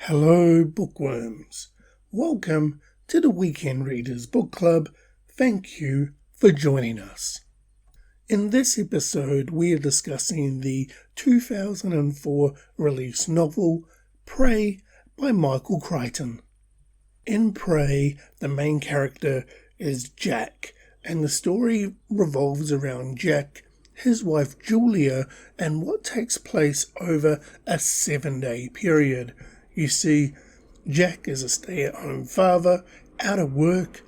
Hello, Bookworms. Welcome to the Weekend Readers Book Club. Thank you for joining us. In this episode, we are discussing the 2004 release novel, Prey by Michael Crichton. In Prey, the main character is Jack, and the story revolves around Jack, his wife Julia, and what takes place over a 7-day period. You see, Jack is a stay-at-home father, out of work,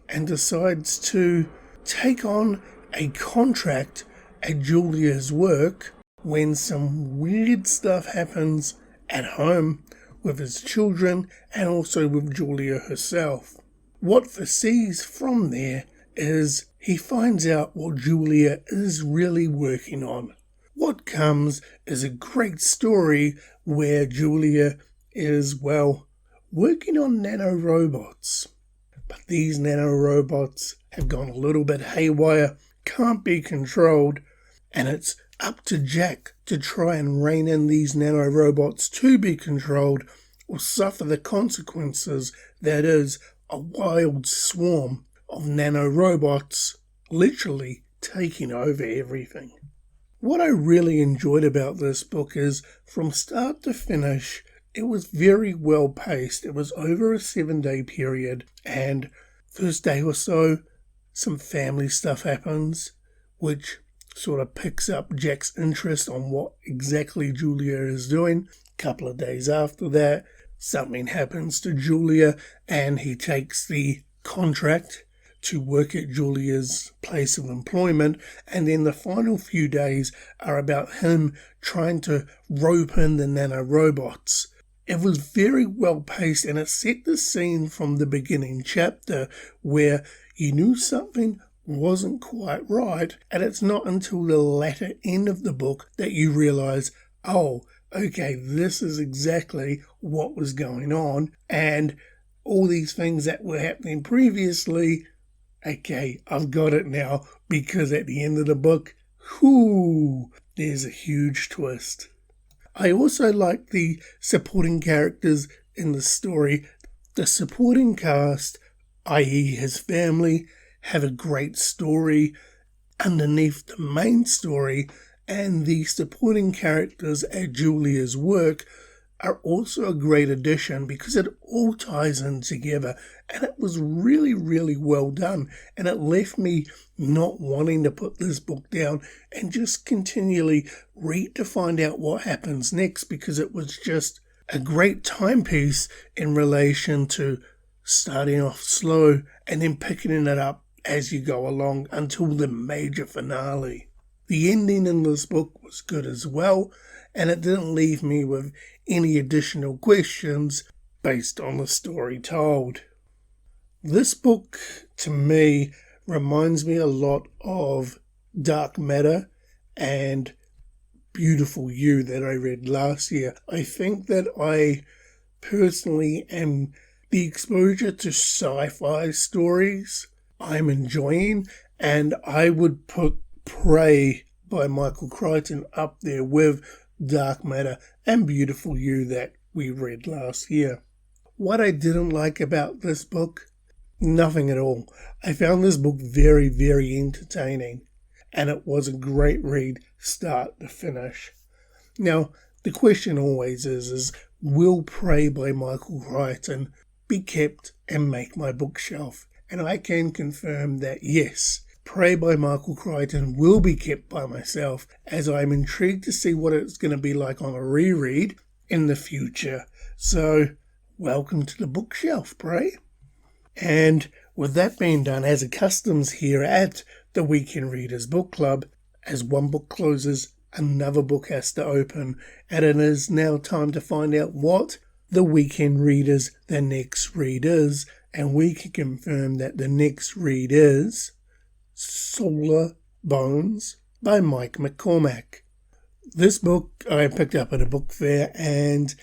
and decides to take on a contract at Julia's work when some weird stuff happens at home with his children and also with Julia herself. What foresees from there is he finds out what Julia is really working on. What comes is a great story where Julia is, working on nanorobots. But these nanorobots have gone a little bit haywire, can't be controlled, and it's up to Jack to try and rein in these nanorobots to be controlled or suffer the consequences that is a wild swarm of nanorobots literally taking over everything. What I really enjoyed about this book is, from start to finish, it was very well paced. It was over a 7-day period, and first day or so, some family stuff happens, which sort of picks up Jack's interest on what exactly Julia is doing. A couple of days after that, something happens to Julia, and he takes the contract to work at Julia's place of employment, and then the final few days are about him trying to rope in the nanorobots. It was very well paced, and it set the scene from the beginning chapter where you knew something wasn't quite right, and it's not until the latter end of the book that you realise, oh, okay, this is exactly what was going on, and all these things that were happening previously, okay, I've got it now, because at the end of the book, there's a huge twist. I also like the supporting characters in the story. The supporting cast, i.e. his family, have a great story underneath the main story, and the supporting characters at Julia's work are also a great addition because it all ties in together, and it was really, really well done, and it left me not wanting to put this book down and just continually read to find out what happens next, because it was just a great timepiece in relation to starting off slow and then picking it up as you go along until the major finale. The ending in this book was good as well, and it didn't leave me with any additional questions based on the story told. This book, to me, reminds me a lot of Dark Matter and Beautiful You that I read last year. I think that I personally am the exposure to sci-fi stories I'm enjoying, and I would put Prey by Michael Crichton up there with Dark Matter and Beautiful You that we read last year. What I didn't like about this book? Nothing at all. I found this book very, very entertaining, and it was a great read start to finish. Now, the question always is will Prey by Michael Crichton be kept and make my bookshelf? And I can confirm that yes, Prey by Michael Crichton will be kept by myself, as I'm intrigued to see what it's going to be like on a reread in the future. So, welcome to the bookshelf, Prey. And with that being done, as it customs here at the Weekend Readers Book Club, as one book closes, another book has to open, and it is now time to find out what the weekend readers, the next read is, and we can confirm that the next read is Solar Bones by Mike McCormack. This book I picked up at a book fair and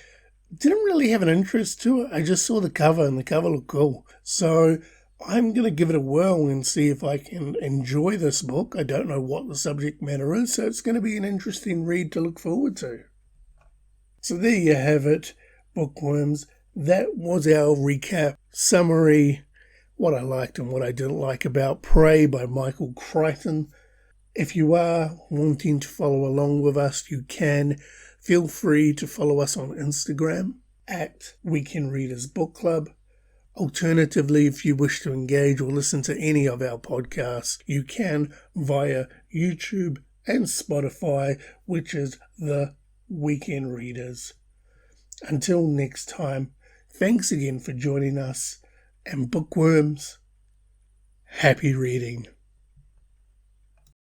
didn't really have an interest to it. I just saw the cover and the cover looked cool. So I'm going to give it a whirl and see if I can enjoy this book. I don't know what the subject matter is, so it's going to be an interesting read to look forward to. So there you have it. Bookworms. That was our recap summary, what I liked and what I didn't like about Prey by Michael Crichton. If you are wanting to follow along with us, you can. Feel free to follow us on Instagram at WeekendReadersBookClub. Alternatively, if you wish to engage or listen to any of our podcasts, you can via YouTube and Spotify, which is The Weekend Readers. Until next time, thanks again for joining us, and bookworms, happy reading.